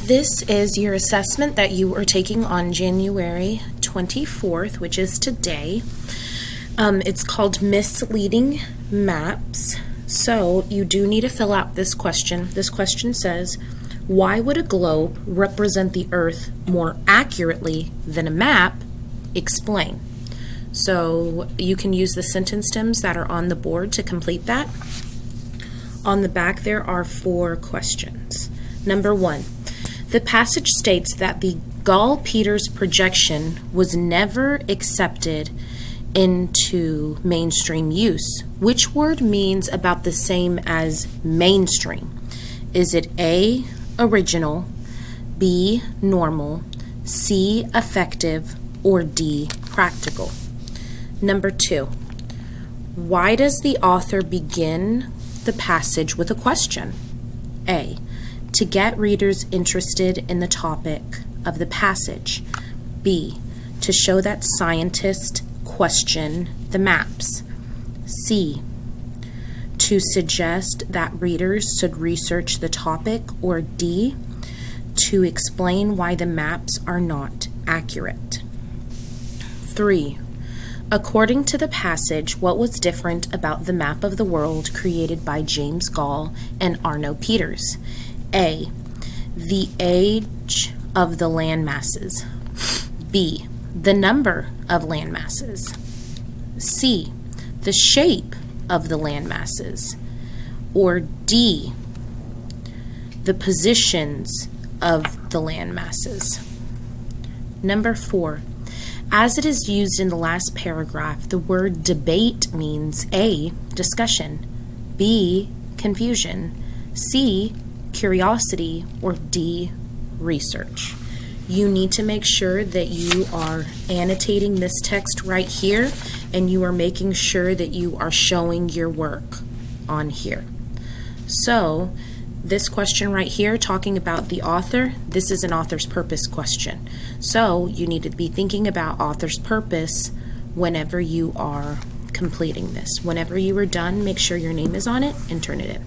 This is your assessment that you are taking on January 24th, which is today. It's called Misleading Maps. So you do need to fill out this question. This question says, why would a globe represent the Earth more accurately than a map? Explain. So you can use the sentence stems that are on the board to complete that. On the back there are 4 questions. Number 1, the passage states that the Gall-Peters projection was never accepted into mainstream use. Which word means about the same as mainstream? Is it A, original, B, normal, C, effective, or D, practical? Number 2, why does the author begin the passage with a question? A, to get readers interested in the topic of the passage. B, to show that scientists question the maps. C, to suggest that readers should research the topic. Or D, to explain why the maps are not accurate. 3, according to the passage, what was different about the map of the world created by James Gall and Arno Peters? A, the age of the land masses. B, the number of land masses. C, the shape of the land masses. Or D, the positions of the land masses. Number 4, as it is used in the last paragraph, the word debate means A, discussion, B, confusion, C, curiosity, or D, research. You need to make sure that you are annotating this text right here, and you are making sure that you are showing your work on here. So this question right here, talking about the author, this is an author's purpose question. So you need to be thinking about author's purpose whenever you are completing this. Whenever you are done, make sure your name is on it and turn it in.